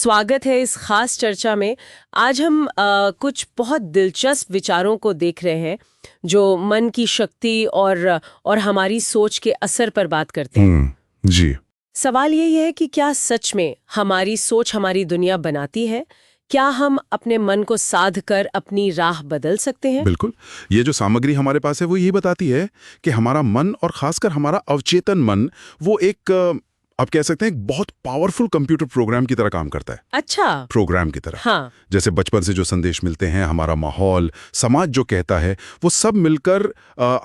स्वागत है इस खास चर्चा में। आज हम कुछ बहुत दिलचस्प विचारों को देख रहे हैं जो मन की शक्ति और हमारी सोच के असर पर बात करते हैं। जी। सवाल यही है कि क्या सच में हमारी सोच हमारी दुनिया बनाती है? क्या हम अपने मन को साध कर अपनी राह बदल सकते हैं? बिल्कुल। ये जो सामग्री हमारे पास है वो यही बताती है कि हमारा मन और खासकर हमारा अवचेतन मन वो एक आप कह सकते हैं एक बहुत पावरफुल कंप्यूटर प्रोग्राम की तरह काम करता है। अच्छा। प्रोग्राम की तरह। हाँ। जैसे बचपन से जो संदेश मिलते हैं, हमारा माहौल, समाज जो कहता है, वो सब मिलकर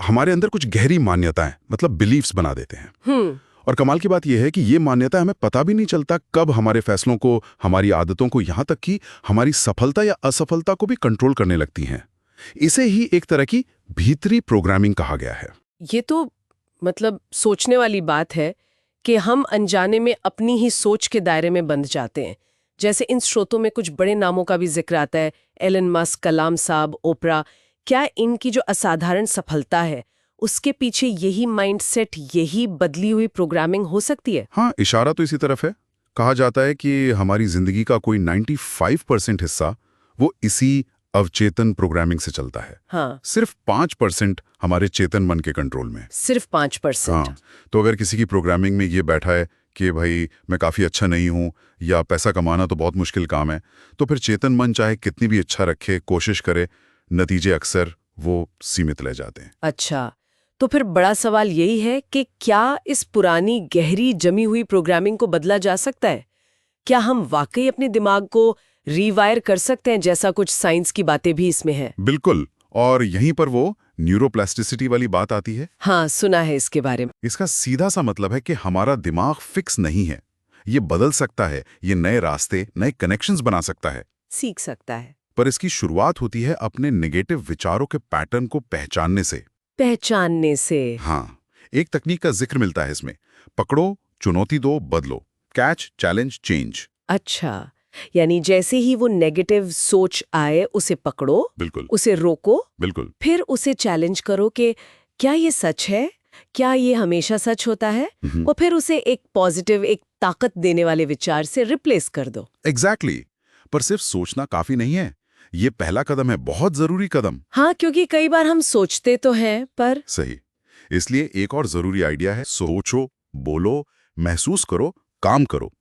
हमारे अंदर कुछ गहरी मान्यताएं मतलब बिलीफ्स बना देते हैं। और कमाल की बात यह है कि ये मान्यता हमें पता भी नहीं चलता कब हमारे फैसलों को, हमारी आदतों को, यहाँ तक कि हमारी सफलता या असफलता को भी कंट्रोल करने लगती हैं। इसे ही एक तरह की भीतरी प्रोग्रामिंग कहा गया है। ये तो मतलब सोचने वाली बात है कि हम अनजाने में अपनी ही सोच के दायरे में बंध जाते हैं। जैसे इन स्रोतों में कुछ बड़े नामों का भी जिक्र आता है, एलन मस्क, कलाम साहब, ओपरा। क्या इनकी जो असाधारण सफलता है उसके पीछे यही माइंडसेट, यही बदली हुई प्रोग्रामिंग हो सकती है? हाँ, इशारा तो इसी तरफ है। कहा जाता है कि हमारी जिंदगी का कोई 95% हिस्सा वो इसी अवचेतन प्रोग्रामिंग से चलता है। हाँ। सिर्फ 5% हमारे चेतन मन के कंट्रोल में। सिर्फ 5%? हाँ। तो अगर किसी की प्रोग्रामिंग में ये बैठा है कि भाई मैं काफी अच्छा नहीं हूं या पैसा कमाना तो बहुत मुश्किल काम है, तो फिर चेतन मन चाहे कितनी भी अच्छा रखे, कोशिश करे, नतीजे अक्सर वो सीमित रह जाते हैं। अच्छा, तो फिर बड़ा सवाल यही है कि क्या इस पुरानी गहरी जमी हुई प्रोग्रामिंग को बदला जा सकता है? क्या हम वाकई अपने दिमाग को रीवायर कर सकते हैं, जैसा कुछ साइंस की बातें भी इसमें है? बिल्कुल। और यहीं पर वो न्यूरोप्लास्टिसिटी वाली बात आती है। हाँ, सुना है इसके बारे में। इसका सीधा सा मतलब है कि हमारा दिमाग फिक्स नहीं है, ये बदल सकता है, ये नए रास्ते, नए कनेक्शंस बना सकता है, सीख सकता है। पर इसकी शुरुआत होती है अपने नेगेटिव विचारों के पैटर्न को पहचानने से। पहचानने से? हाँ, एक तकनीक का जिक्र मिलता है इसमें। पकड़ो, चुनौती दो, बदलो। Catch, challenge, change. अच्छा, यानी जैसे ही वो नेगेटिव सोच आए उसे पकड़ो, बिल्कुल, उसे रोको, बिल्कुल, फिर उसे चैलेंज करो कि क्या ये सच है, क्या ये हमेशा सच होता है, और फिर उसे एक पॉजिटिव, एक ताकत देने वाले विचार से रिप्लेस कर दो। एग्जैक्टली। पर सिर्फ सोचना काफी नहीं है, ये पहला कदम है, बहुत जरूरी कदम। हाँ, क्योंकि कई बार हम सोचते तो हैं पर। सही। इसलिए एक और जरूरी आइडिया है, सोचो, बोलो, महसूस करो, काम करो।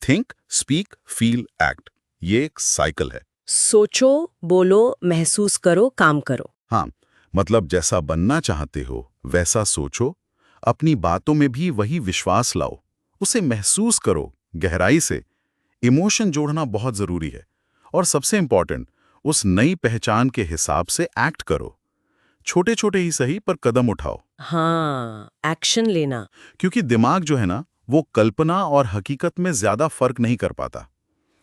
Think, speak, feel, act. ये एक साइकिल है। सोचो, बोलो, महसूस करो, काम करो। हाँ, मतलब जैसा बनना चाहते हो वैसा सोचो, अपनी बातों में भी वही विश्वास लाओ, उसे महसूस करो गहराई से। इमोशन जोड़ना बहुत जरूरी है, और सबसे इंपॉर्टेंट, उस नई पहचान के हिसाब से एक्ट करो। छोटे छोटे ही सही पर कदम उठाओ। हाँ, एक्शन लेना। क्योंकि दिमाग जो है ना, वो कल्पना और हकीकत में ज्यादा फर्क नहीं कर पाता।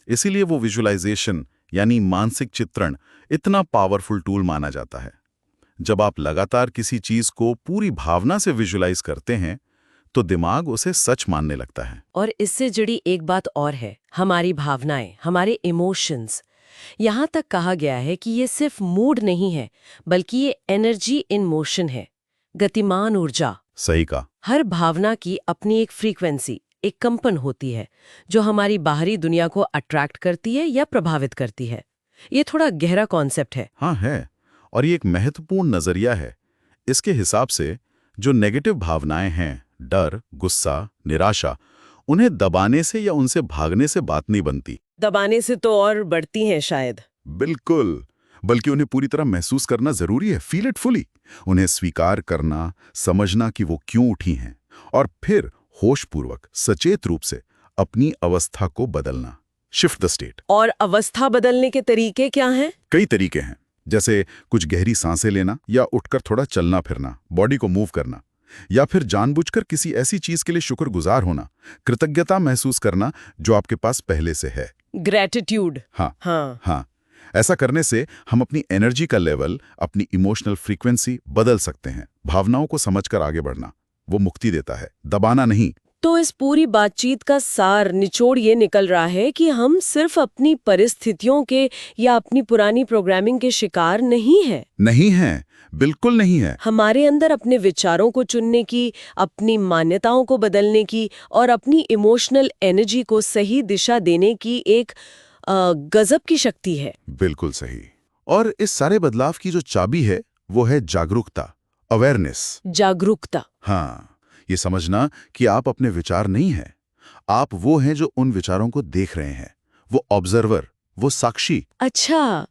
इसीलिए वो विजुअलाइजेशन यानी मानसिक चित्रण इतना पावरफुल टूल माना जाता है। जब आप लगातार किसी चीज को पूरी भावना से विजुअलाइज करते हैं तो दिमाग उसे सच मानने लगता है। और इससे जुड़ी एक बात और है, हमारी भावनाएं, हमारे इमोशंस। यहाँ तक कहा गया है कि ये सिर्फ मूड नहीं है, बल्कि ये एनर्जी इन मोशन है, गतिमान ऊर्जा। सही कहा। हर भावना की अपनी एक फ्रीक्वेंसी, एक कंपन होती है जो हमारी बाहरी दुनिया को अट्रैक्ट करती है या प्रभावित करती है। ये थोड़ा गहरा कॉन्सेप्ट है। हाँ है, और ये एक महत्वपूर्ण नजरिया है। इसके हिसाब से जो नेगेटिव भावनाएं हैं, डर, गुस्सा, निराशा, उन्हें दबाने से या उनसे भागने से बात नहीं बनती। दबाने से तो और बढ़ती हैं शायद। बिल्कुल, बल्कि उन्हें पूरी तरह महसूस करना जरूरी है। Feel it fully. उन्हें स्वीकार करना, समझना कि वो क्यों उठी हैं, और फिर होशपूर्वक, सचेत रूप से अपनी अवस्था को बदलना। Shift the state. और अवस्था बदलने के तरीके क्या हैं? कई तरीके हैं, जैसे कुछ गहरी सांसें लेना या उठकर थोड़ा चलना फिरना, बॉडी को मूव करना, या फिर जानबूझकर किसी ऐसी चीज के लिए शुक्रगुजार होना, कृतज्ञता महसूस करना जो आपके पास पहले से है। ग्रेटिट्यूड। हाँ हाँ। हाँ। ऐसा करने से हम अपनी एनर्जी का लेवल, अपनी इमोशनल फ्रीक्वेंसी बदल सकते हैं। भावनाओं को समझकर आगे बढ़ना वो मुक्ति देता है, दबाना नहीं। तो इस पूरी बातचीत का सार निचोड़ ये निकल रहा है कि हम सिर्फ अपनी परिस्थितियों के या अपनी पुरानी प्रोग्रामिंग के शिकार नहीं हैं। नहीं है, बिल्कुल नहीं है। हमारे अंदर अपने विचारों को चुनने की, अपनी मान्यताओं को बदलने की और अपनी इमोशनल एनर्जी को सही दिशा देने की एक गजब की शक्ति है। बिल्कुल सही। और इस सारे बदलाव की जो चाबी है वो है जागरूकता, अवेयरनेस। जागरूकता। हाँ, ये समझना कि आप अपने विचार नहीं हैं। आप वो हैं जो उन विचारों को देख रहे हैं, वो ऑब्जर्वर, वो साक्षी। अच्छा,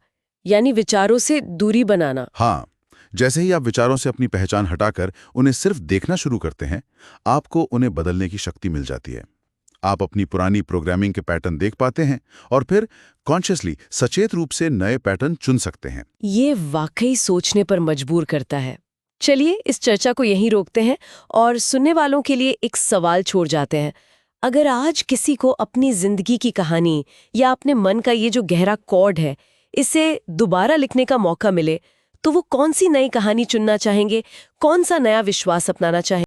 यानी विचारों से दूरी बनाना। हाँ, जैसे ही आप विचारों से अपनी पहचान हटाकर उन्हें सिर्फ देखना शुरू करते हैं, आपको उन्हें बदलने की शक्ति मिल जाती है। आप अपनी पुरानी प्रोग्रामिंग के पैटर्न देख पाते हैं और फिर कॉन्शियसली, सचेत रूप से नए पैटर्न चुन सकते हैं। ये वाकई सोचने पर मजबूर करता है। चलिए इस चर्चा को यहीं रोकते हैं और सुनने वालों के लिए एक सवाल छोड़ जाते हैं। अगर आज किसी को अपनी जिंदगी की कहानी या अपने मन का ये जो गहरा कॉर्ड है, इसे दोबारा लिखने का मौका मिले, तो वो कौन सी नई कहानी चुनना चाहेंगे? कौन सा नया विश्वास अपनाना चाहेंगे?